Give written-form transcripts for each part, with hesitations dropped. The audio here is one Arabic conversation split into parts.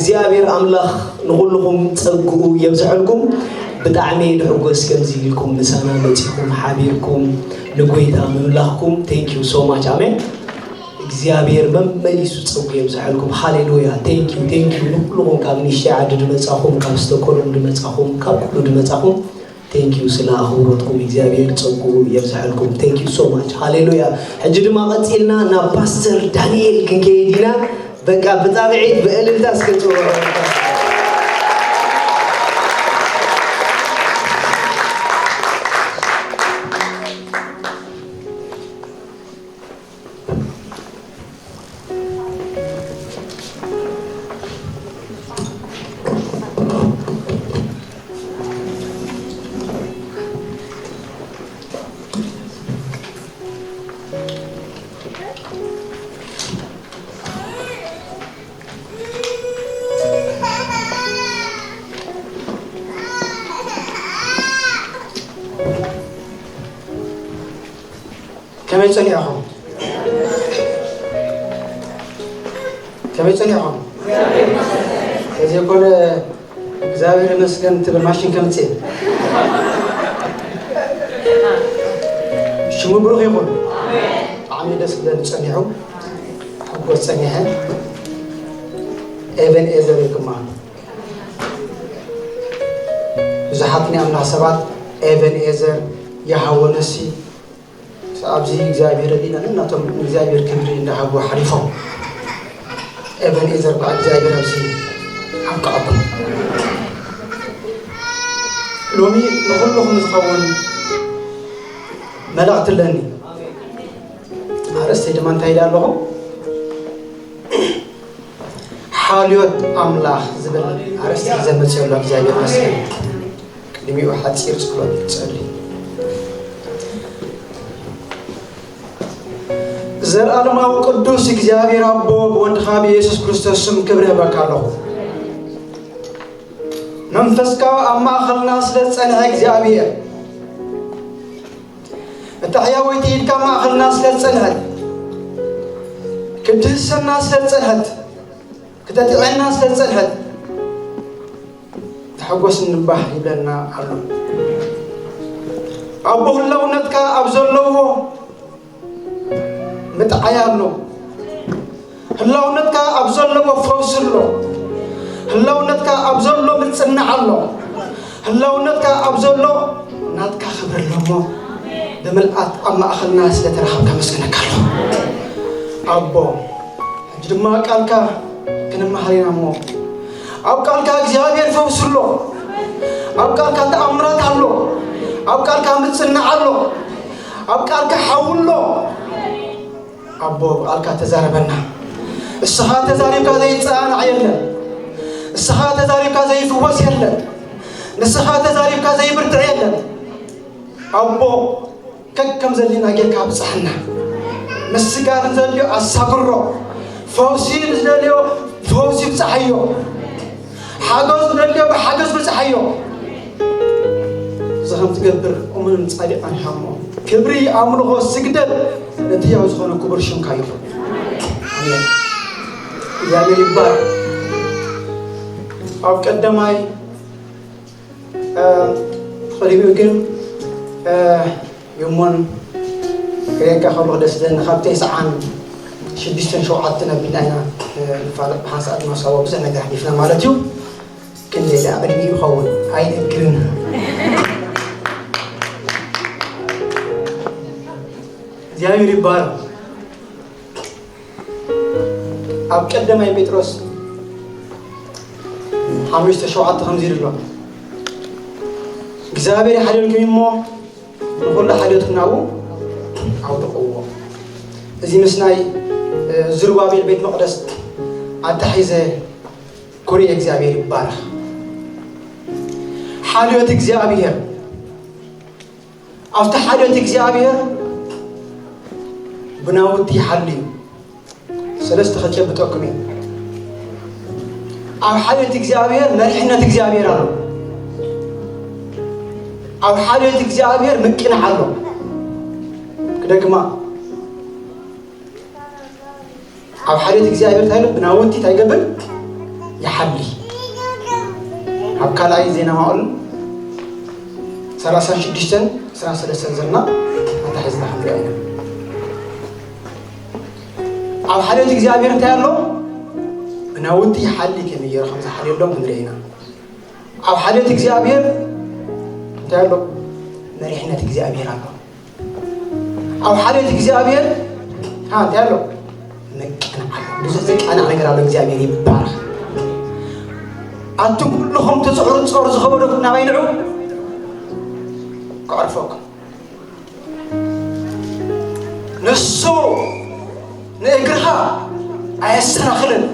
እግዚአብሔር አምላክ ንሁሉኩም ጸጉኡ ይብዛልኩም بتعمي الحجوز كم زيلكم مسانا متيكم حبيبكم نقويتا مملاكم thank you so much amen እግዚአብሔር መመሊሱ ጸጉ ይብዛልኩም ሃሌሉያ thank you ሁሉም ካብ ንሽዓድ ድመጻኹም ካብ ስተኮሎም ድመጻኹም ካብ ሁሉ ድመጻኹም thank you ስለ አሁሮትኩም እግዚአብሔር ጸጉ ይብዛልኩም thank you so much ሃሌሉያ ሕጂ ድማ ቀጽልና ና ፓስተር ዳንኤል ክንከይዲና በቃ በጣብዒት በእልልታ እስከጽዋ كم يصنعهم إذا يقول زاوية مسكن تبى ماشين كم تصير شو مبروك يقول عمي دس بدنا نصنعهم حقول صنعها إبن إزرائيل كمان زحتني أمنا سبات إبن إزرائيل يهوى نسي أبزي إجابير دينا نتوم إجابير كمرين ده هو حريفهم ابن إزر بعد إجابير أبزي حق أبن لومي نقول لهم نتخون ملأت لني عرست جمان تايدا لهم حاليات أملاح زبل عرست زمت شو لك إجابير مسكين لمي واحد سير سكوت تسألي زر ألما وقدوس إجابير أبو وانتخابي يسوع كريستوس سم كبره بكاله منفسك أما خلنا سلت سنة إجابير التحيا ويتيد كما خلنا سلت سنة كدس الناس سلت سنة كتاتي الناس سلت سنة تحوس النباح يبلنا علم أبو الله ونتك أبزر له متعيانو هلاو نتكا أبزر له وفوسر له هلاو نتكا أبزر له متصنع له هلاو نتكا أبزر له نتكا خبر له بملأت أما أخل الناس لترحب كمسكنك له أبو جدما قالك كنما حرينا مو أو قالك እግዚአብሔር فوسر له أو قالك تأمرات له أو قالك متصنع له أو قالك حول له أبو قالك تزاربنا الصحة تزارب كذا يتصان عيلنا الصحة تزارب كذا يفوز يلا الصحة تزارب كذا يبرد عيلنا أبو كم زلنا جيك أبصحنا مسكار زليو الصبرو فوسي زليو فوسي بصحيو حاجز زليو بحاجز بصحيو زهم تقدر أمم تصادق عن حمو كبري أمره سجدت نتيجة وزخنا كبر شم كايف آمين يا مليبار أو كدماي خليني أقول يومون كيا خبر دسدن خبتي سعان شديستن شو عطنا بيننا فارق حاسة ما سوا بس أنا قاعد يفهم مالتيو كل اللي أبني يخون هاي نكرنا يا مليبار أو كدماي بيتروس حمش تشوعات خمزير الله እግዚአብሔር ያህልልኩም ይሞ ወላ ሐዲትናው አውጥቆው እዚ መስናይ ዝሩባቤል ቤት መቅደስ አታሂዘ ኮሪ እግዚአብሔር ይባረክ ሐዲት እግዚአብሔር አፍታ ሐዲት እግዚአብሔር ብናውት ይሐልይ ሰለስተ ኸጨብጠኩም አው ሐዲት እግዚአብሔር መሪሕነት እግዚአብሔር አለው أو حالة إجابير ممكن حلو كده كمان أو حالة إجابير تايلو بناوتي تايقبل يحلي هبكال أي زينا ما أقول سراسان شديشتن سراسان سنزلنا أنت حزنا حمد أينا أو حالة إجزابير تالو أنا ودي حلي كمية خمسة حلي اللهم هنرينا أو حالة إجزابير تالو نريحنا إجزابير هذا أو حالة إجزابير ها تالو أنا قرأ له إجزابير يبارك أنتم كلهم تصعروا خبركم نبينعو كعرفوكم نسو نقرها أيسنا خلن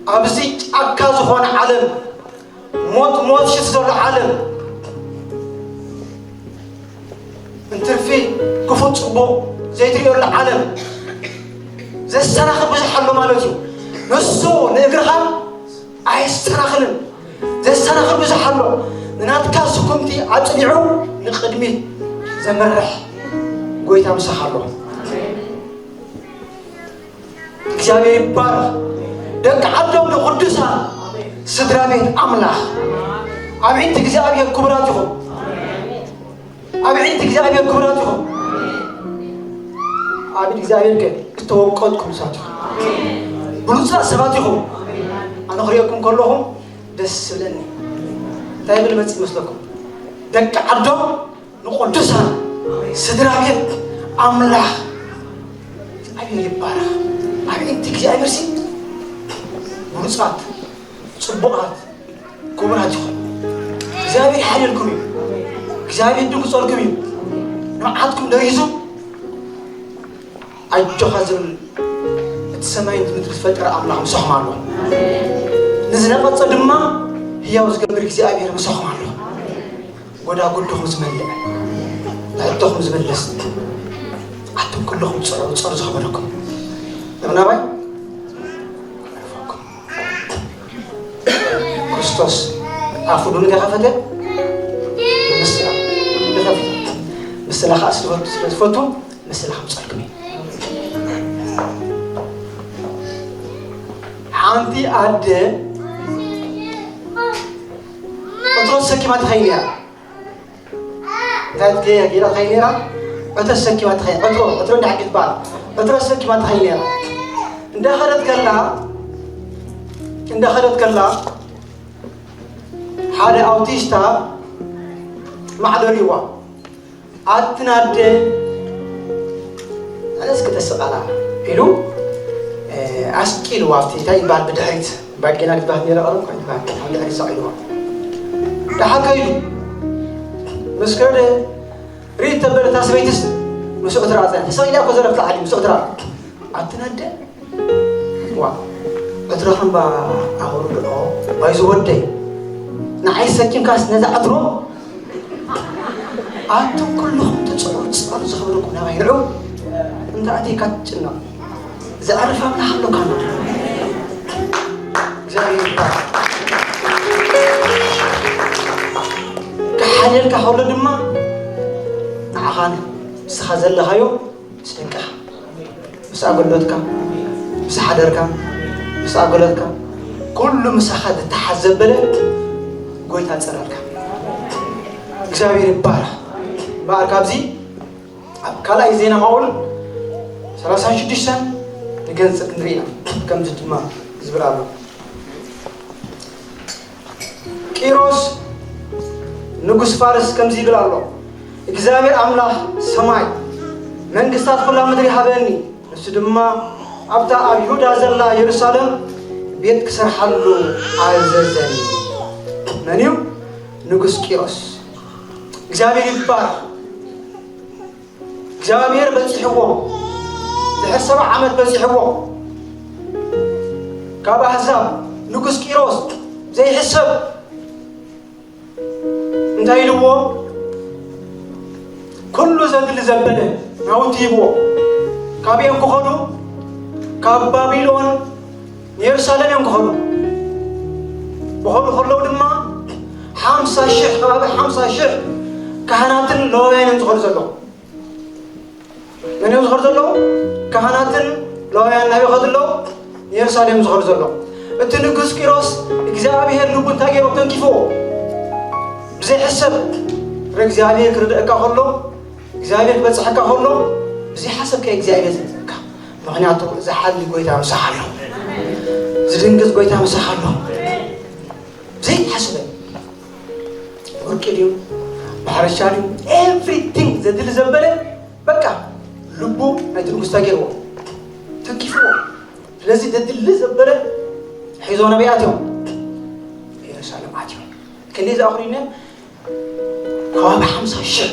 أبزيج أكاز هون علم موت شتزول علم انترفي كفوت صبو زي تريور العالم زي السنة خبز حلو مالتو نسو نقرها أيسنا خلن زي السنة خبز حلو ناتكاس كنتي أتبعو نقدمي زمرح قويتا مسحلو እግዚአብሔር ይባረክ ደግ ዓዶም ንቅዱሳን ስድራ ቤት አምላኽ ኣብ ዒንቲ እግዚአብሔር ክቡራት ይኹን ኣብ ዒንቲ እግዚአብሔር ክቡራት ይኹን ኣብ እግዚአብሔር ከተወቀጥኩም ሳት ብሉፃት ሰባት ይኹን ኣነ ክሪአኩም ከለኹም ደስ ብለኒ እንታይ ብል መፅእ ይመስለኩም ደግ ዓዶም ንቅዱሳን ስድራ ቤት አምላኽ እግዚአብሔር ይባረክ أنت እግዚአብሔር ሲት ብሉፃት ጽቡቃት ክቡራት ይኹን እግዚአብሔር ሓልልኩም እዩ እግዚአብሔር ድንቁፀልኩም እዩ ንዓትኩም ደሪዙ ኣጆኻ ዝብል እቲ ሰማይን ምድሪ ዝፈጠረ ኣምላኽ ምስኹም ኣሎ ንዝነቐፀ ድማ ህያው ዝገብር እግዚአብሔር ምስኹም ኣሎ ጎዳጉድኹም ዝመልእ ንዕድኹም ዝመለስ ኣንቱም ኩልኹም ፀሩ ዝኸበረኩም لمن أبي كريستوس أفضل من كافته مثلا كافته مثلا خاص لفتو مثلا خمسة كمي عندي عدة أترس كي ما تخيلها ذات كي كذا تخيلها أترس كي ما تخيل أترس نحكي بعض أترس كي ما تخيلها إن دخلت كلا حالة أوتيستا مع دريوة أتناد أنا سكت السؤال إلو أسكيل وافتي تاي بعد بدحيت بعد كنا نتبه نيرا أرم كنا بعد كنا نتبه سعيلوا ده حكايلو مسكرة ريت تبر تاسبيتس مسوق ترازان سعيلا كوزر في العالم مسوق تراز أتناد وا أترهم با أهون بلو بايزود ده نعيش سكين كاس نزع أترو أنتم كلهم تتصورون زخبركم نما يرعو أنت أتي كاتشنا زعرف من حلو كانوا زي كحالي كحول دما نعخان سخازل لهايو سنكح بس أقول لكم بس حدركم بس أقول لكم كل مسخد تحزب لك قلت هتصرفك إخواني بارك أبزي كلا إزينا ماول سلاسان شديشان نجن سكندرينا كم جتما زبرالو كيروس نقص فارس كم زبرالو إخواني أملاح سماي من قصات كلها مدري حبني نسدما أبدا أبيهودا زلا يرسالم بيت كسر حلو عززني منيو نقص كيروس إخواني يبارك جابير بزحوه لحسب عمل بزحوه كابا حساب نقص كيروس زي حسب انتهي لبوه كل زند اللي زبله ناو تيبوه كابي ينكو خدو كاب بابيلون يرسالم ينكو خدو بخلو خلو دما 50 شيخ كهنات لوين ينتخل زلو من يوم زخرت له كهنات لا يعني نبي خد له يرسالم زخرت له التنقص كيروس إجزابي هاللوب تاجر وتنكفو بزي حسب رجزابي كرد كهولو إجزابي بس حكا هولو بزي حسب كإجزابي زك معناته زحل قويتها مسحله زدنقص قويتها مسحله زي حسب وركيديو محرشاريو everything زدل زبالة بكا لبو نتنقص تاجرو تنكفو لازم تدل زبالة حيزونا بياتهم يا سلام عاتهم كل إذا آخرين كواب 5 شهر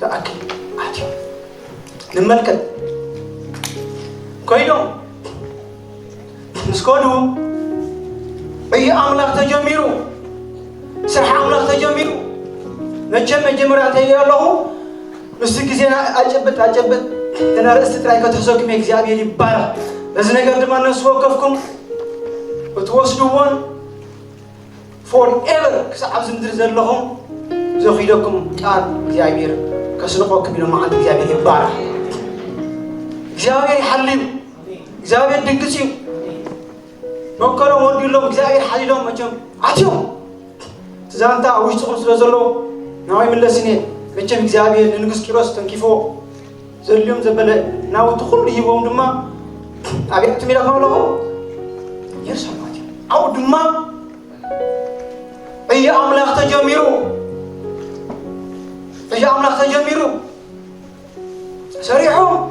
تأكل عاتهم نملكت كويلهم نسكولو أي أملاك تجميرو سرح أملاك تجميرو نجم جمرات هي الله نستكزينا أجبت أنا رأست ترايكو تحسوكم يكزيابي يبارا لازم نقدر ما نسوقفكم وتوصلون forever كسعب زندر لهم زخيلكم كان إكزيابير كسنقوكم بينهم مع إكزيابير يبارا إكزيابير يحلم إكزيابير دقسيو نوكرهم ودي لهم إكزيابير حليلهم مجم عاتيهم تزانتا عوش تقوم سلازلو ناوي من لسنين مجم إكزيابير ننقص كيروس تنكيفو زليوم زبالة ناو تخل يبوم دما أبي أتمنى كمله يرسل ماتي أو دما أي أملاك تجميرو سريعهم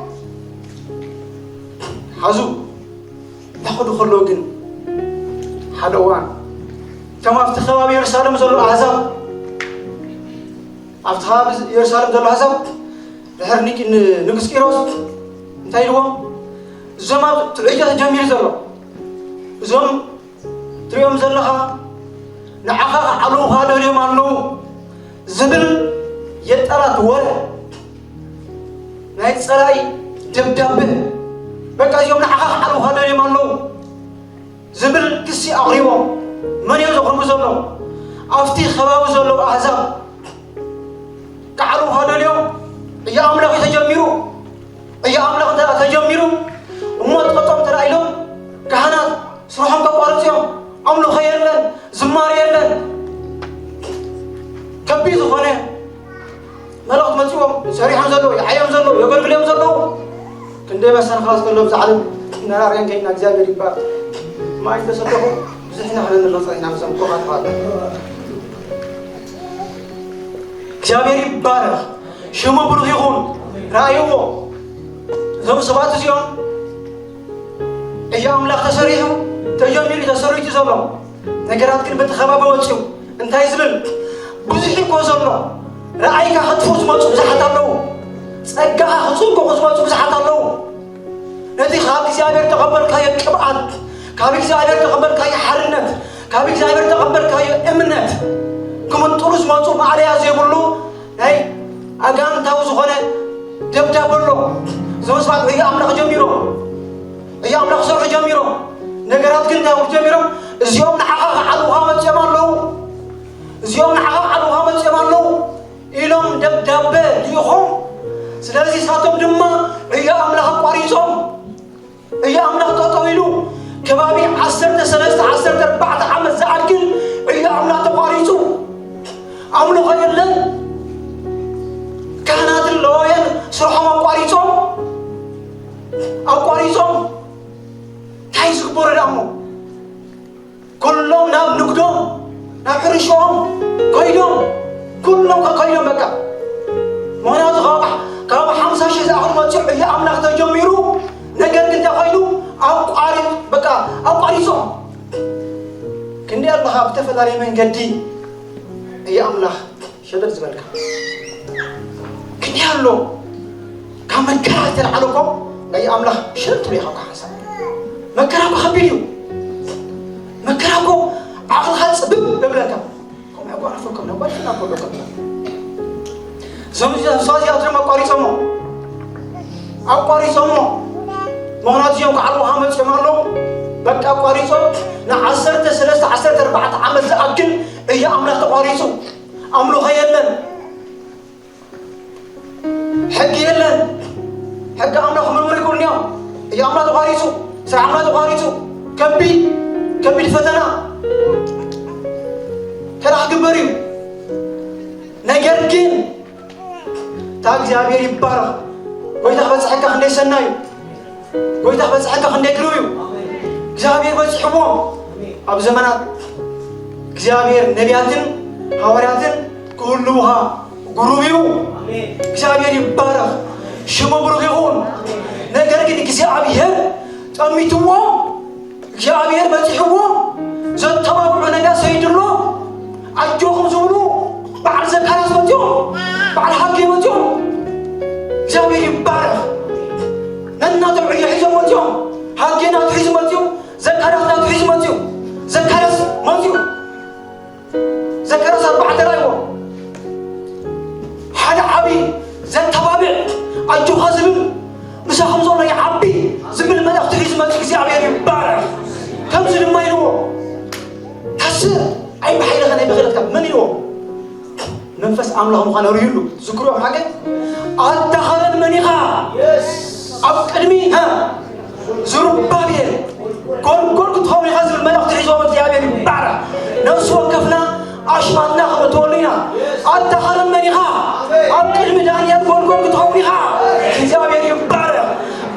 حزو ياخذوا خلوقن حلوان كما افتخاب يرسالهم زلوا العذاب افتخاب يرسالهم زلوا العذاب لهرنيك نقص كيروس انتهي لهم زما تعيجة جميل زلو زم تريوم زلها نعخا علو هذا اليوم عنو زبل يترات ورا نايت سراي دبدبه بقى يوم نعخا علو هذا اليوم عنو زبل كسي أغريوه من يزخرم زلو أفتي خباو زلو أحزاب كعلو هذا اليوم يا أملاك تجميرو يا أملاك تجميرو وما تقطعوا ترى لهم كهنات سرهم كبارتهم عملوا خيرنا زمارينا كبيزوا فناه ملقت متيوم سريحا زلوا يحيى زلوا يقول اليوم زلوا كندي بس أنا خلاص كلهم زعلوا نرى رين كينا جزابي ريبار ما يتصدقوا زحنا على الرصاص نعم سمكوا هذا جزابي ريبار شو ما بروحون رأيوه زم سبات زيون أيام لا خسريه تجميل تسريج زلوا نقرأت كلمة خبابة وتشو أنت يزبل بزحي كوزلوا رأيك خطفوز ما تبز حتى الله سأجا خطفوز كوز ما تبز حتى الله نتي خابك زابير تقبل كاي كبعد كابك زابير تقبل كاي حرنت كابك زابير تقبل كاي إمنت كم الطرز ما تبز عليها زي بلو هاي أجان تاوز خانة دبدا بلو زمان سبعة هي أملاك جميرو هي أملاك سر جميرو نقرأت كندا وجميرو زيوم نحقق علوها متجمالو زيوم نحقق علوها متجمالو إلهم دبدبة ليهم سلازي ساتم دما هي أملاك قاريزهم هي أملاك تطويلو كبابي 10 3 10 4 عام زعلكن هي أملاك قاريزو أملو غير لن كانت اللوين سرحهم أقاريزهم تايز كبار الأمو كلهم نام نقدم نام حرشهم قيدهم كلهم كقيدهم بكا ما نازغ كاب 5 شيء زاخر ما تشوف هي أملاك تجميرو نقدر كنت قيدو أقارب بكا أقاريزهم كني الله بتفضل عليه من قدي هي أملاك شدر زبالك كني هلو كم كرهت العلوكم هي أملاك شرط ليها كحسن مكراكو خبيريو مكراكو عقل خالص ببلكم كم يبغى أعرفكم نبغى نقول لكم زمزي صادي أترم أقاري سمو أقاري سمو مهناتيهم كعلو حامل شمالو بك أقاري سمو نعسرت 3 10 4 عام زأكل هي أملاك تقاري سمو أملو خيالن حق يلن حق أملاك من مريكون اليوم هي أملاك تقاري سمو سعمنا تقاريتو كبي እግዚአብሔር ይባረክ ጎይታ በጽሕካ ክንደይ ሰናዩ ጎይታ በጽሕካ ክንደይ ግሩዩ እግዚአብሔር በጽሕቦ ኣብ ዘመናት እግዚአብሔር ነቢያትን ሐዋርያትን ክህልውሃ ጉሩብዩ እግዚአብሔር ይባረክ ሽሙ ብሩክ ይሁን ነገር ግን እግዚአብሔር ጠሚትዎ እግዚአብሔር በጽሕቦ ዘተባብዑ ነገር ሰይድሎ አጆኹም ዝብሉ በዓል ዘካርያስ መጥዮ በዓል ሐጌ መጥዮ እግዚአብሔር ይባረክ ነናተው ሒዞ መጥዮ ሐጌና ሒዞ መጥዮ ዘካርያስ ናቱ ሒዞ መጥዮ ዘካርያስ መጥዮ ዘካርያስ ኣርባዕተ ራእይዎ ሓደ ዓብይ ዘተባብዕ አጆኻ ዝብል ምሳኹም ዘሎ ይዓቢ ዝብል መልእኽቲ ሒዙ መጥዮ እግዚአብሔር ይባረክ ከምዚ ድማ ኢልዎ ታስብ أي بحيل غني بغيرك من اليوم نفس عملهم خانوا ريلو ذكروا حاجة أدخل المنيخة أبكرمي ها زرب بابير كل كتهم يحزب الملك تعيشوا متجابين بعرة نفسوا كفنا أشمعنا خبطولنا أدخل المنيخة أبكرمي دانيال كل كتهم يها تجابين بعرة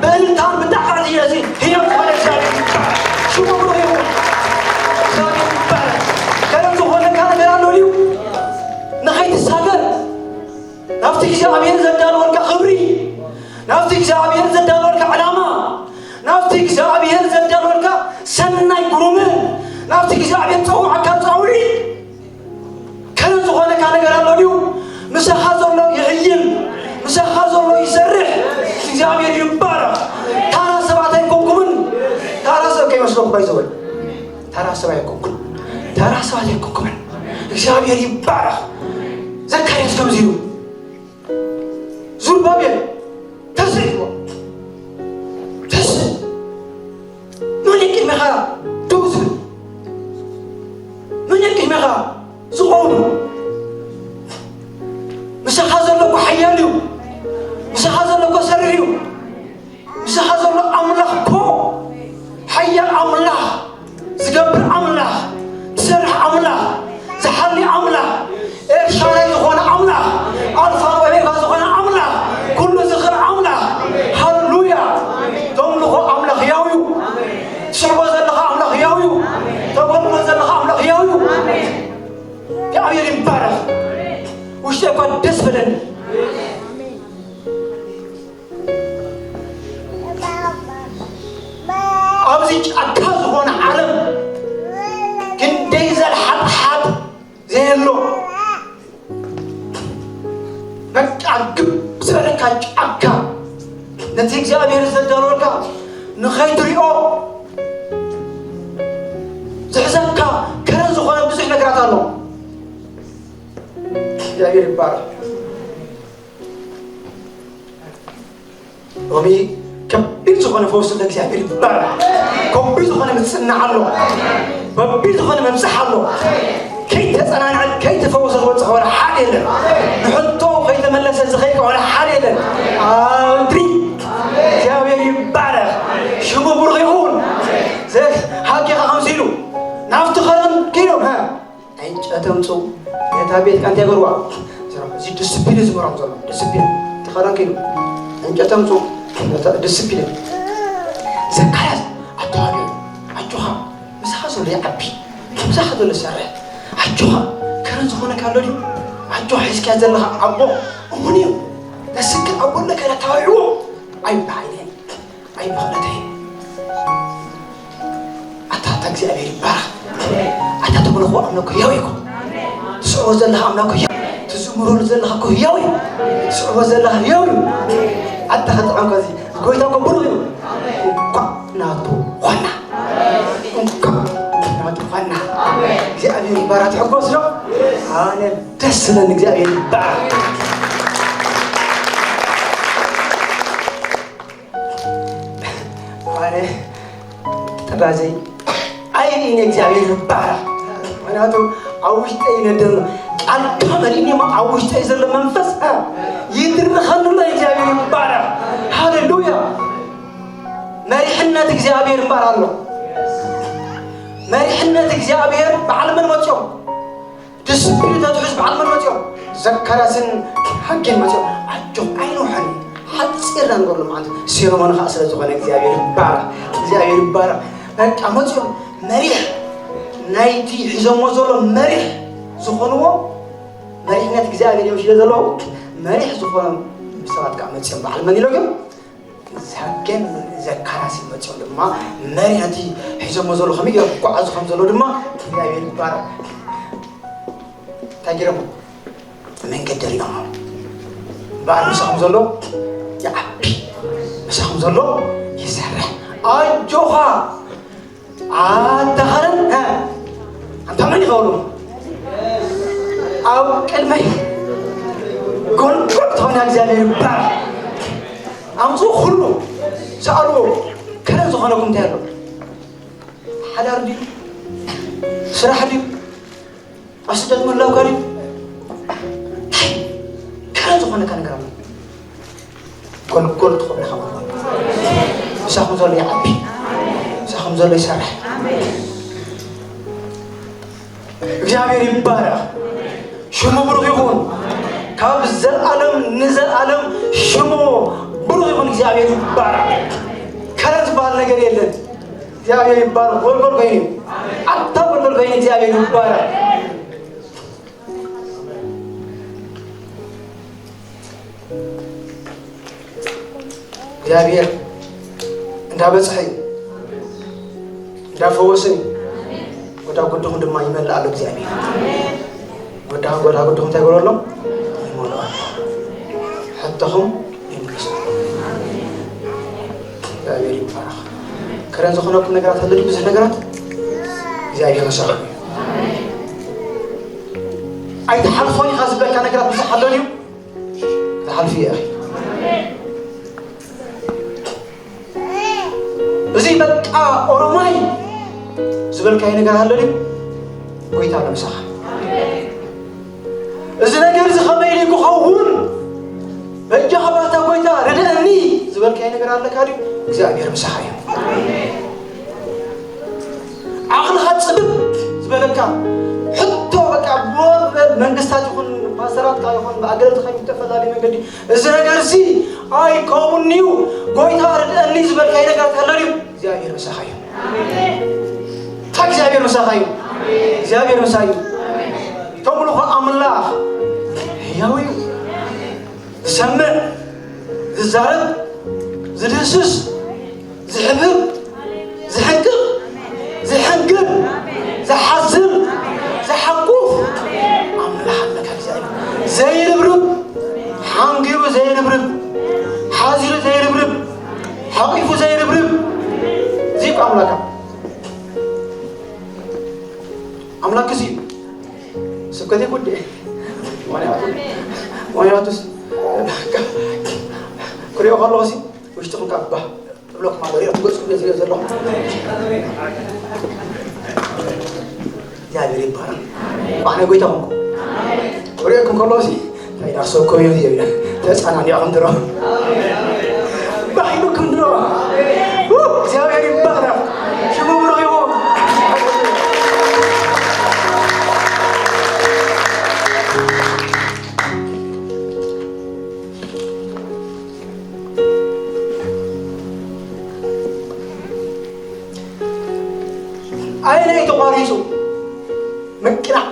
بلتان بتحرر يزين هي مكملة تجابين شو بقوله نفتك እግዚአብሔር ዘዳልወልካ ክብሪ نفتك እግዚአብሔር ዘዳልወልካ ዓላማ نفتك እግዚአብሔር ዘዳልወልካ ሰናይ ጉሩም نفتك እግዚአብሔር ፀውዓካ ፀውዒ ከን ዝኾነካ ነገር ኣሎ ድዩ ምሳኻ ዘሎ ይዕይም ምሳኻ ዘሎ ይሰርሕ እግዚአብሔር ይባረክ ታራ ሰባት ኣይኮንኩምን ታራ ሰብ ከይመስለኩም ባይዘወል ታራ ሰብ ኣይኮንኩም ታራ ሰባት ኣይኮንኩምን እግዚአብሔር ይባረክ ዘካርያስ ከምዚ ኢሉ زربابيل تسعيوا تسع من يكلمها توزن من يكلمها زقوم مش حاضر لك حياليو مش حاضر لك سريو مش حاضر لك أملاح كو حيال أملاح زقبر أملاح سرح أملاح زحلي أملاح إرشاري زخونا أملاح ألفا وإيقا زخونا أملاح كل زخر أملاح هللويا تملخ أملاح ياويو شعبا زلخ أملاح ياويو تقوم زلخ أملاح ياويو يا أمير مبارك وش تقول دسبلن أبزيج أكاز هون عالم كن ديزل حب زيلو عقب سرك عقا نتيجة እግዚአብሔር ዘዳልወልካ ንኸይትሪኦ ዝሕዘካ ከረን ዝኾነ ብዙሕ ነገራት ኣሎ እግዚአብሔር ይባረክ ሮሚ ከቢድ ዝኾነ ፈውስ ለእግዚአብሔር ይባረክ ከቢድ ዝኾነ ምጽናዕ ኣሎ ከቢድ ዝኾነ መምጽሕ ኣሎ كي تصنع كي تفوز الوجه ولا حاليا نحطه كي تملس الزخيك ولا حاليا أدري جاوي يبارك شو ببرغيون زين هاكي خمسينو نفتخرن كيلو ها أنت أتمسو يا تابيت كان تجروا زي دسبين زمرام زمان دسبين تخرن كيلو أنت أتمسو دسبين زكاة أتوابي أجوها بس حصل لي أبي بس حصل لي سرعة أجوها كرن زخونة كالوري أجوها حسك هذا أبو أمنيو لسك أبو لك أنا تايو أي بعينين أي بغلتين أتاتك زي أبي بارك أتاتك من هو أملك ياويكم تسعوا زلها أملك ياوي تزمرون زلها كو ياوي تسعوا زلها ياوي أتاتك عنك زي قوي تاكو بلغيو ناتو وانا فنا እግዚአብሔር ይባርክ ተحقوس ነው አነ ደስ ይላል እግዚአብሔር ይባርክ አረ ተባዘ አይ እኔ እግዚአብሔር ይባርክ ወናቱ አውሽተ ይነደር ቃል ካመሪኒ አውሽተ ይዘለ መንፈስ ይድርኸን ነው እግዚአብሔር ይባርክ ሃሌሉያ መሪሕነት እግዚአብሔር ይባርክ مريحنا እግዚአብሔር بعلم المتيوم دسبيل تحس بعلم المتيوم زكرياسن حقين ما أجو عينو حني حتى سيرنا نقول لهم عنده سيروا من خاصة زخنا إزابير بارا أمازو مريح نايتي حزام وزلوا مريح زخنوا مريح نات إزابير يمشي زلوا مريح زخنا بسرعة كامل سيم بعلمني لكم زكين زكرياس ماتشون لما مريح ناتي حزام وزلوا خميجة قاعد زخم زلوا لما إزابير بارا تاجرهم من قدرنا بعد مسحهم زلوا يا عبي مسحهم زلوا يسرح أجوها دهرن ها أنت من يقولون أو كلمة قل توني أجزاء بار أمزو خلو سألوا كلام زخانكم تهلو حدا ردي سرح دي أسجد من الله كريم كلام زخانك أنا كرام كل تخون خبر مسحهم زلوا يا عبي مسحهم زلوا يسرح እግዚአብሔር ይባረክ ሽሙ ብሩክ ይሁን ካብ ዘላለም ንዘላለም ሽሙ ብሩክ ይሁን እግዚአብሔር ይባረክ ከረት ባል ነገር የለም እግዚአብሔር ይባረክ ወልወል በይኝ አታ ወልወል በይኝ እግዚአብሔር ይባረክ እግዚአብሔር እንዳበጽሐኝ እንዳፈወሰኝ ወዳ ጉድሁም ድማ ይመላል እግዚአብሔር ወዳ ጉድሁም ታይጎረለም ይሞላል حتىهم ይምልስ እግዚአብሔር ይባረክ ከረን ዘኾነኩም ነገራት አለዱ ብዙ ነገራት እግዚአብሔር ይሰራል አይት ሐልፎኝ ሐስበካ ነገራት ብዙ አለዱ ተሐልፊ ያ እዚህ በቃ ኦሮማይ زبالك هاي نقال هاللي قويت على مساحة إذا نقال زخميلي كخوون الجهبات قويت ردأني زبالك هاي نقال هاللي كاري زابير مساحة عقل هاد سبب زبالك حتى بك عبواب من قصات يكون باسرات كا يكون بأقلت خيم تفضالي من قدي إذا نقال زي آي كومون نيو قويت ردأني زبالك هاي نقال هاللي زابير مساحة እግዚአብሔር መሳኻዩ እግዚአብሔር መሳዩ ተምልኾ አምላኽ ሕያው እዩ ዝሰምዕ ዝዛረብ ዝድህስስ ዝሕብር ዝሕንቅቕ ዝሕንግር ዝሓዝር ዝሓቁፍ አምላኽ ኣለካ እግዚአብሔር ዘይርብርብ ሓንጊሩ ዘይርብርብ ሓዚሩ ዘይርብርብ ሓቂፉ ዘይርብርብ ዚቅ አምላካ أملاك زين سكتي كودي وانا ياتوس كوريو خلوسي وش تكون كابا بلوك ما بريء تقول سكتي زي زلوا يا بريء بارم وانا قوي تامو كوريو كم خلوسي تايدا سوكو يودي يا تاس أنا نيا كم درا باينو كم درا يا بريء بارم شو برويو أين يتقاريسو مكنا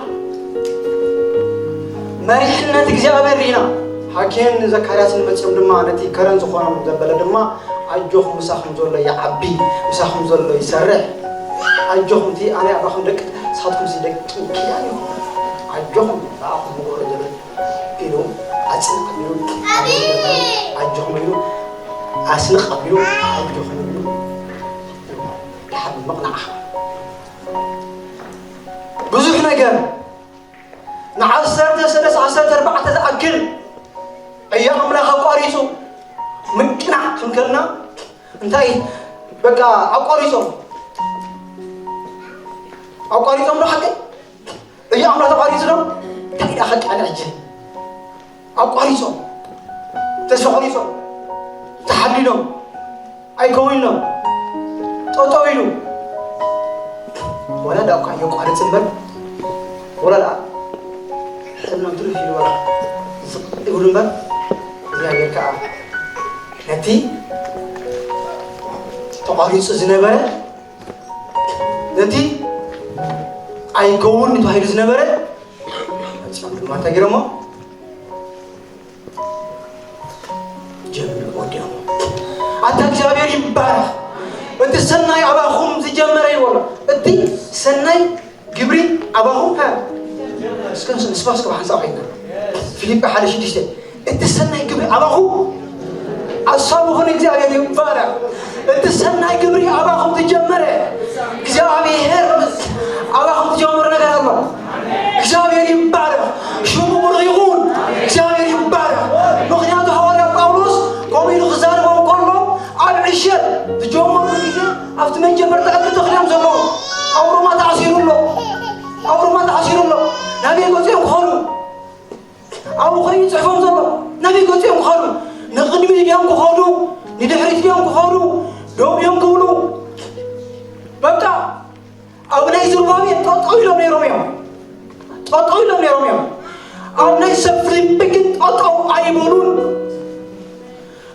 مريحنا تجزاء برينا حكين زكرياس المتسم دما نتي كرن زخونا مزبلة دما أجوهم مساهم زول يا عبي مساهم زول يسرح أجوهم تي أنا أبغاهم دك صادكم سيدك كياني أجوهم أخو مقول جل إلو أسنق قبيلو أجوهم إلو أسنق قبيلو أجوهم إلو لحد مقنع بزح نجار نعسر تسلس عسر أربعة تأكل أيام ملاها قاريسو ممكن خنكرنا انتهي بقى عقاريسو لا حق أيام ملاها قاريسو تاني أخذ على عجل عقاريسو تسوقريسو تحليلهم أي كوينهم توتوينهم ولا دا كان يقعد سنبل ولا لا حنا نترفي ولا يقولون بقى እግዚአብሔር ከዓ ነቲ ተቋሪጹ ዝነበረ ነቲ አይከውን ተባሂሉ ዝነበረ ما تجرمه جمل وديهم أنت جابير يبارك أنت سناي أباهم زجمري ولا أنت سناي جبري أباهم ها سكان سباس كمان صاحينا فيليب حالش تيجي أنت سناي جبري أباهم أصحابه هنيك جابير يبارك أنت سناي جبري أباهم زجمري جابير أباهم زجمر نجار الله جابير يبارك شو مرغيون جابير يبارك مغنياته حوالي باولوس قومين غزار وكله على العشاء تجمع الرجال أفت من جبر تقدر تخليهم زلوا أورو ما تعصيرون له أورو ما تعصيرون له نبي يقول يوم خالو أو خير يصحفهم زلوا نبي يقول يوم خالو نغني من يوم خالو ندحرج يوم خالو دوم يوم خالو بقى أو نيزل بابي تطويل من يوميهم تطويل من يوميهم أو نيسفلين بكت أو أيمونون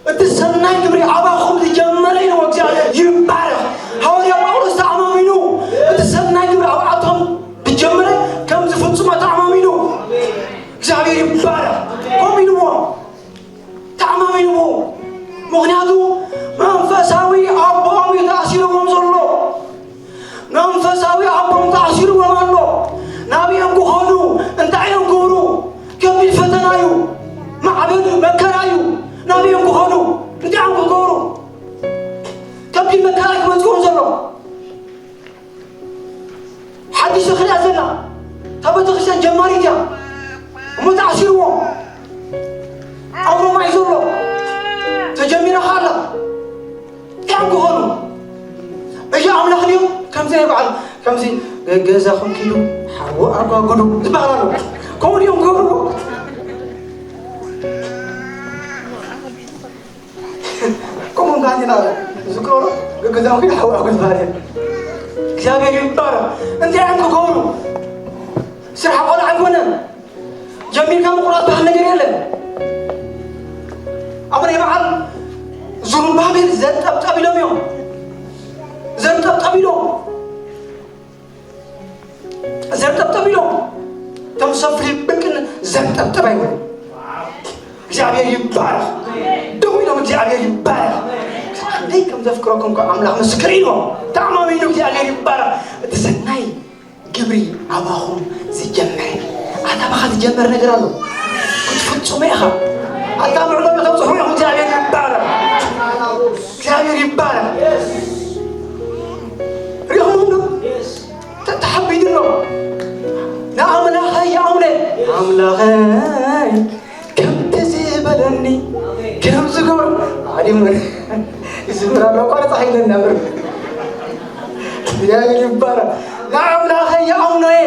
التسنى كبري أباهم تجمرين وجعله يبارك هؤلاء أولو تعمامينو التسنى كبري أباهم تجمرين كم زفت سما تعمامينو جعله يبارك قومينو تعمامينو مغنياتو منفساوي أباهم يتأثيروا ومزلوا منفساوي أباهم تأثيروا ومزلوا نبي ينكو خلو انت ينكورو كم الفتنايو معبد مكرايو نبي ينكو خلو انت ينكو كورو كم المكرايو وتكون زلو حدش خلي أزلنا تبى تخشى جماري جا ومتعشروا أمره ما يزلو تجمينا خالا ينكو خلو اجي عمل خليو كم زي بعد كم زي جزاهم كيلو حرو أربعة قلو زبالة كون يوم قلو كم قاعدين هذا ذكروا جزاهم كيلو حرو أربعة زبالة جابي يبارك أنت عنك قولوا سرح قول عنكونا جميل كم قرات بحنا جريلا أمر يبعل زرون بابي زرت أبتقبلهم يوم زرت أبتقبلهم زرت أبتقبلهم تمسفلي بكن زرت أبتقبلهم جابي يبارك دوينهم جابي يبارك ليكم تفكركم كأملاك مسكرينهم تعمامينهم جابي يبارك تسناي جبري أباهم زي جمعي أنا بخد جمر نقرأ كنت فتشو ميخا أنت معلومة تبصحونهم جابي يبارك جابي يبارك ريحونهم تحبين له نعم لا هاي عمله عمله هاي كم تزبلني كم زقور عادي من زقور ما قال صحيح النمر يا يبارك نعم لا هاي عمله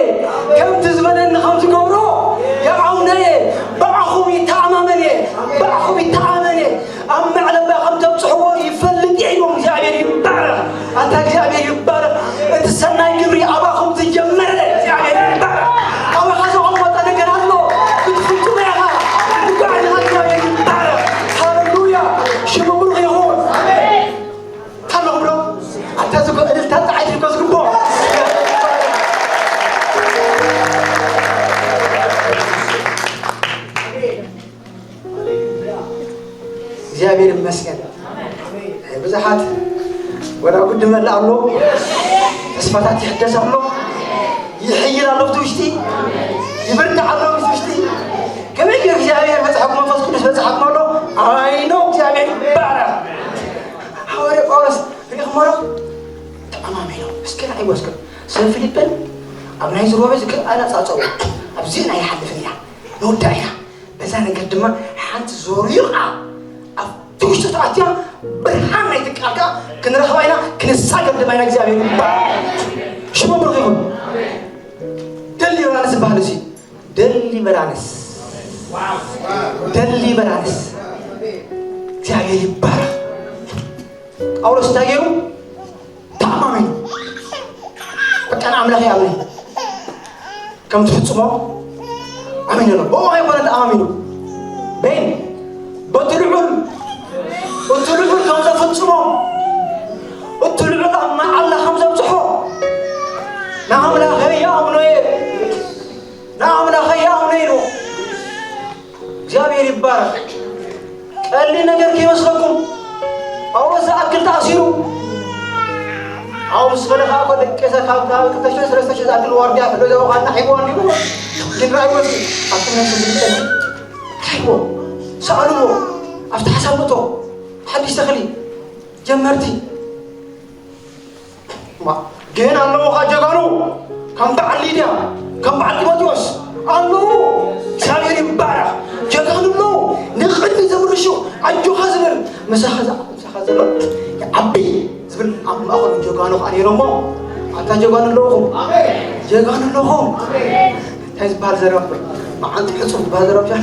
كم تزبلني خمس زقورو يا عمله بعهم يتعاملني بعهم يتعاملني أما على بعهم تبصحوا يفلت عينهم جابر يبارك أنت جابر يبارك أنت سناي جبري أباهم تجمر جابر يبارك أو خذوا عمرة أنا قرأنا بتفوتوا معها بقعد هاي جابر يبارك هاللويا شو بقول يهون تلهم له أنت زكوا أنت تعيش كذكوا جابر المسكن بزحات ولا قد ما لا الله اسمعت يحدث الله يحيي الله بتوشتي يبرد الله بتوشتي كم يجي جابر بزحك ما فاز كل بزحك ما له عينه جابر بارا حوالي قارس في خمرة أمامينه بس كنا أيوة سكر سن فيليبين أبناء يزوروا بس كنا أنا صاصوا أبزين أي حد فيها نودعها بس أنا قدما حد زوريقة توش تتعطيها برهان يتكاكا كن رخوينا كن الساقب دباينا جزابين شو بمرغيهم دلي برانس بحلسي دلي برانس دلي برانس جزابين يبارك أولا ستاقيرو تأمامين بكان عملها يا أمني كم تفتسمو أمين الله بوه يبانا تأمامينو بين بطلعون كم زفتصمو بطلعون مع الله كم زبصحو نعم لا خيا أمنوي نعم لا خيا أمنينو እግዚአብሔር ይባረክ ቀሊ ነገር ከመስለኩም አውዛ አክል ታሲሩ አውስ በለካ ቆደቀሰ ካብታው ከተሸረሰሽ ዛክል ወርዲያ ለዛው ካና ሐይቦን ይሉ ጅራይ ወስ አጥነስ ብልጠነ ሐይቦ ሰአልሞ አፍታህ ሰምቶ ሐዲስ ተخلي ጀመርቲ ማ ገና ነው ኻጀጋኑ ከም ተዓሊዲያ ከም ባዕቲሞቴዎስ አሉ እግዚአብሔር ይባረክ ጀጋኑ ነው ንخدم ዘምርሹ አጆ ሐዘር መሳኸዛ ዓቢ ዝብል ኣብ ማእኸሉ ጀጋኑ ኻኔሮሞ ኣታ ጀጋኑ ኣለኹም ኣሜን ጀጋኑ ኣለኹም እንታይ ዝበሃል ዘረብ መዓንቲ ሕፁብ ዝበሃል ዘረብ ሻ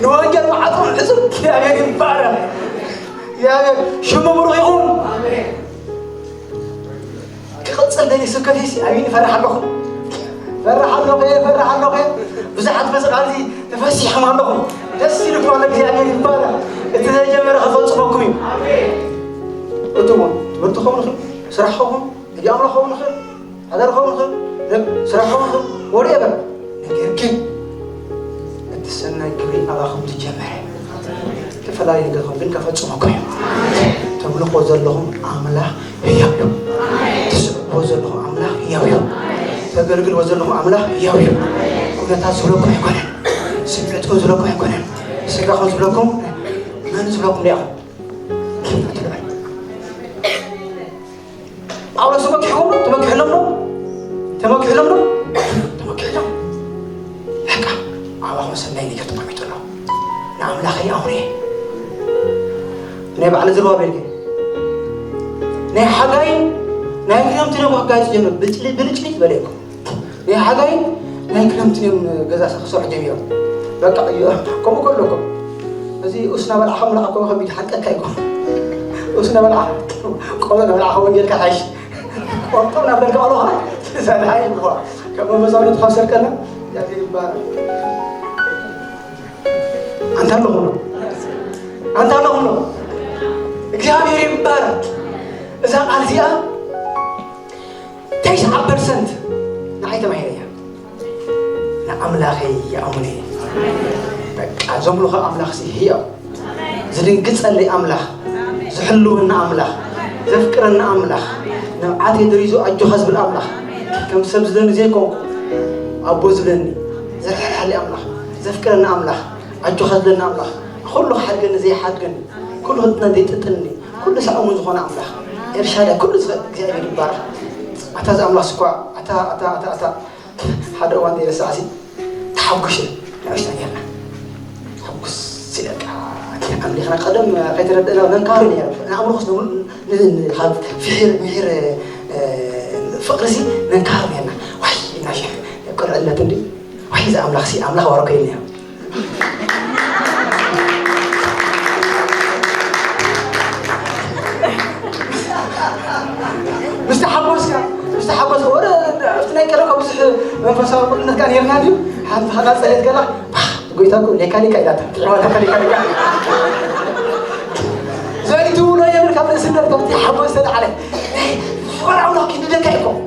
ንወንጌል መዓቶም ሕፁብ እግዚአብሔር ይባረክ እግዚአብሔር ሽሙ ብሩኽ ይኹን ኣሜን ክቕፅል ደሊ ስብከተይሲ ኣሚን ይፈርሕ ኣለኹም فرح الله بزحت مسقالي تفسيح ما لكم تسيرك على እግዚአብሔር ይባላል እተጀመረ خفصكم امين እቱም ወጥኹም ስራሕኹም ያምራኹም خير አደርኹም خير ስራሕኹም ወሪየበር ነገር ግን እተሰናይ ግብሪ አላኹም ትጀመረ ተፈላይ ነገርኹም ግን ከፈጽሙኩም ተብልቆ ዘለኹም አምላክ ያው ተስቦ ዘለኹም አምላክ ያው ተገልግል ወዘለኹም አምላክ ያው ኩነታ ዝብለኩም አይኮነን ስብዕት ዝብለኩም አይኮነን ስጋኹም ዝብለኩም መን ዝብለኩም ዲያ ጳውሎስ ተመክሕሎም ነው በቃ አባኹም ሰናይ ነገር ተቀሚጡሎ ንአምላኽ ያውኔ ናይ ባዕለ ዝረባ ቤልጌ ናይ ሓጋይ ናይ ክረምቲ ነው ሓጋይ ጀመር ብልጭልጭ በለይኩም ናይ ሓጋይ ናይ ክረምቲ ነው ገዛ ክሰርሑ ጀሚሮም በቃ ከምኡ ከለኩም እዚ እስና በልዓኹም ለዓኩም ከቢድ ሓቀካ ይኮን እስና በልዓ ቆሎ በልዓ ወንጌልካ ሓይሽ ቆርጦም ናብ ደርጋ ኣለኻ ሰናይ ይብልዋ ከም መዛውነት ካሰርቀና እግዚአብሔር ይባረክ አንተ ኣለኹም ነው እግዚአብሔር ይባረክ እዛ ቃል እዚኣ 9% نعيت ما هي نعملاخي يا أمني بقى زملخ أملاخ هي زدنقص اللي أملاخ زحلوهن أملاخ زفكرن أملاخ نعاتي دريزو أجوهز بالأملاخ كم سبزلن زيكم أبو زلني زرح حالي أملاخ زفكرن أملاخ أجوهز لنا أملاخ كله حرقن زي حرقن كله هدنا دي تتني كل ساعة من زخون أملاخ إرشادة كل زي يبارك أتى أملاخ سكوا أتى هذا وان دي رساسي تحوكش نعيش تانينا تحوكش سيدك أملي خنا قدم قيت ردنا ننكارني أنا أمر خص نقول هذا في حير فقرسي ننكارني أنا وحي ناشي يقول عندنا تندي وحي إذا أملاخ سي أملاخ ورقيني مستحبس ولا افتناي كلام بس منفسه قلنا كان يرنادي هذا صليت قال قلت لكم ليك إذا ليك زي تقولوا يا من قبل سنة تبتي حبس عليه ولا ولا كده دكايكم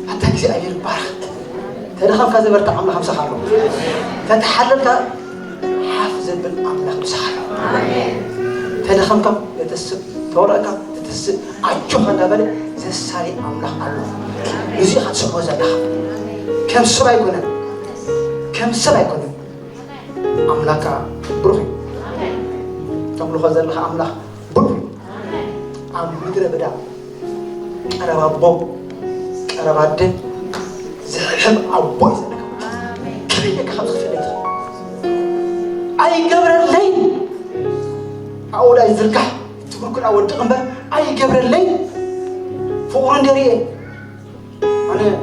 حتى كذا أجر بارك تدخل كذا برتعمل 5 خروف تتحلل حافظ بالأملاك بسحر تدخل كم يتسب تورك تتسب أجو هذا بله زسالي أملاك الله يزي خد سبوا زده كم سبع يكون أملاك بروحي تملك هذا الأملاك بروحي أم بدر بدا أرباب بوب أرباب دين زحم أبوي زنك كريك خمس في الليل أي قبر الليل أول أي زرقة تقول كل أول تغمر أي قبر الليل فورن دريه أنا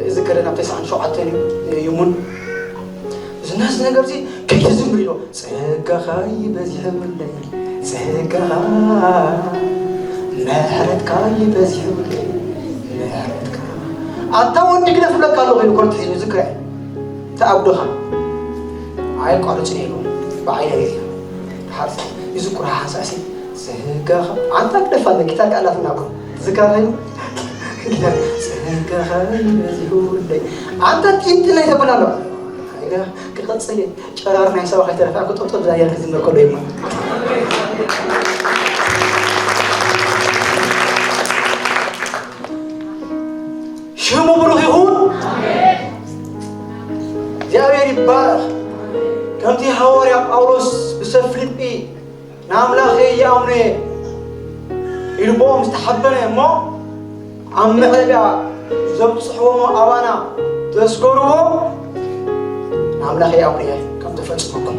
إذا كنا نبتسم عن شو عتاني يومون الناس نقولي كي تزمريلو سهكا خاي بزيهم الليل سهكا ما حرت كاي بزيهم الليل ما حرت كا أنت وندي كده فلك قالوا غير كرت حين ذكره تأبدها عاي قارج نيلو بعينه حرف يذكر حساسي زكاه أنت كيف هذا كتاب على فناكم زكاه زكاه يقول لي أنت لا يبغى له إذا كذا تصير شرار ما يسوي حتى رفع كتب طب زي الكذب كله يوم شو ما بروح يهون جاء يبارك كم تي حوار يا أولوس بسفلبي نعم لا خي يا أمني يلبوا مستحبنا ما عم نعلبها زبط صحوه ما أبانا تذكروه نعم لا خي يا أمني كم تفلسفكم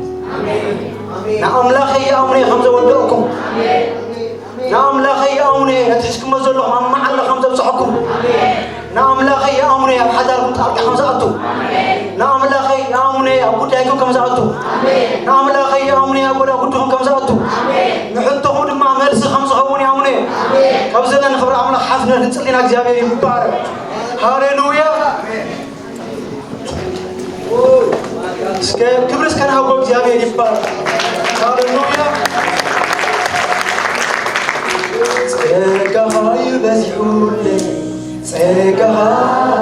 نعم لا خي يا أمني خمسة ودوكم نعم لا خي يا أمني نتحسكم مزلهم عم معنا خمسة بصحكم نعم لا خي يا أمني حذركم تارك خمسة أتو نعم لا خي يا أمني أقول لكم كم زعتو نعم لا خي يا أمني أقول لكم كم زعتو نحطهم مع مرس خمسة هون يا أمني كبزنا نخبر عمنا حفنا نتصلينا እግዚአብሔር ይባረክ ሃሌሉያ እስከ ክብር እስከ ናው እግዚአብሔር ይባረክ ሃሌሉያ ጸጋህ ይበዝሑልኝ ጸጋህ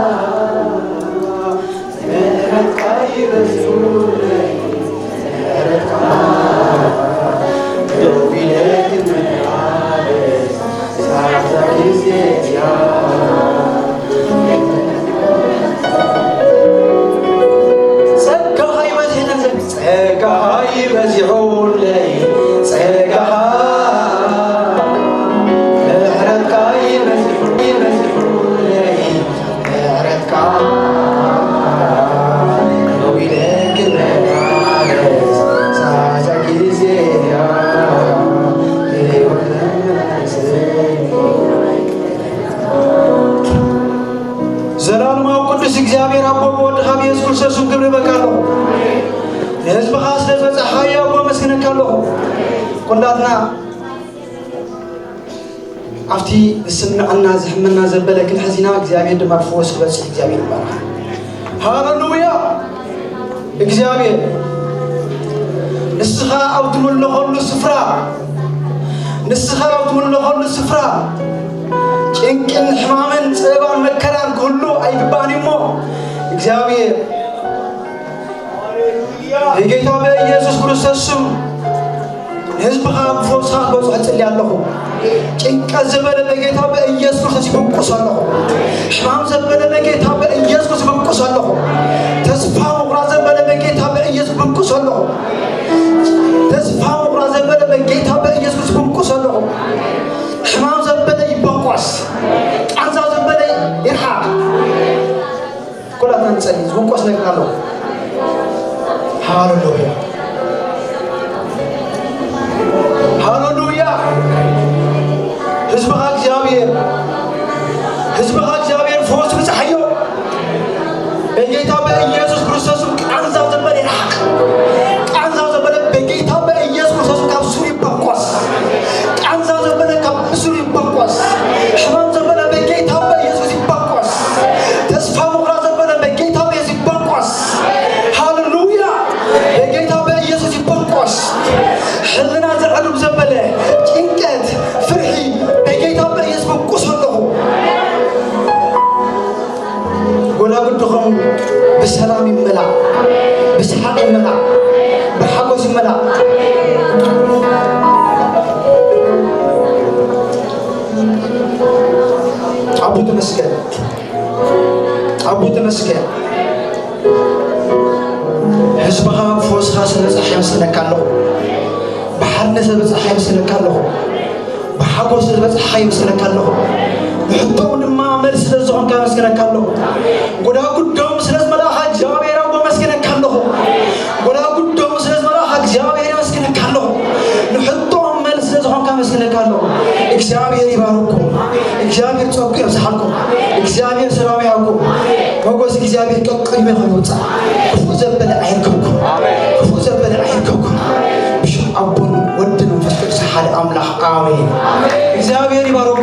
እግዚአብሔር አቦ ወልድ ሀቢስ ኩልሰሱን ክብር በቃለሁ ለህዝብ ኻስ ለፈጸሐያ ወመስግነካለሁ ቆንዳትና አፍቲ እስምናና ዝሕምና ዘበለ ግን ሐዚና እግዚአብሔር ደማፈወስ በጽ እግዚአብሔር ይባርክ ሃሌሉያ እግዚአብሔር ንስኻ አውትሙል ለሁሉ ስፍራ ንስኻ አውትሙል ለሁሉ ስፍራ ጭንቅን ሕማምን ጽባን መከራን ሁሉ አይግባንሞ እግዚአብሔር የጌታ በኢየሱስ ክርስቶስ ስም ህዝብኻ በፎስኻ በጽሕጽል ያለሁ ጭንቀት ዘበለ በጌታ በኢየሱስ ክርስቶስ ይበቁሳለሁ ሕማም ዘበለ በጌታ በኢየሱስ ክርስቶስ ይበቁሳለሁ ተስፋ መቁረጥ ዘበለ በጌታ በኢየሱስ ይበቁሳለሁ ተስፋ መቁረጥ ዘበለ በጌታ በኢየሱስ ይበቁሳለሁ ሕማም ዘበለ ይበቁስ ቃንዛ ዘበለ ይርሓቅ كلنا نصلي زوقوس نقالو هاللويا هاللويا حزبها እግዚአብሔር ፎስ በፀሐዩ በጌታ በኢየሱስ ክርስቶስ ቃንዛ ዘበለ ይርሓቅ ቃንዛ ዘበለ በጌታ በኢየሱስ ክርስቶስ ካብሱ ይበቆስ ቃንዛ ዘበለ ካብሱ ይበቆስ ሕማም ዘበለ በጌታ በኢየሱስ ይበቆስ ተስፋ حلنا زعلوا بزبلة إنكت فرحي بقيتها بيسمع قصته ولا بدهم بسلام الملا بسحق الملا بحقوس الملا أبو تمسكن حزبها فوسها سنصحي مسلكالو بحرنس بصحي مسلكالو بحقوس بصحي مسلكالو بحطون ما مر سلازون كان مسلكالو غدا قدوم سلاز ملاح እግዚአብሔር አቦ መስከነካለሁ غدا قدوم سلاز ملاح እግዚአብሔር መስከነካለሁ نحطهم مر سلازون كان مسلكالو እግዚአብሔር ይባርኩ እግዚአብሔር ጸጋ ያብዛልኩ እግዚአብሔር ሰላም ያውቁ ወጎስ እግዚአብሔር ቀቅልም ይሆንውጣ ክፉ ዘበለ አይርከኩ ክፉ ዘበለ አይርከኩ አቡን ወድነው ተስፈ ሰሐል አምላክ አሜን እግዚአብሔር ይባርኩ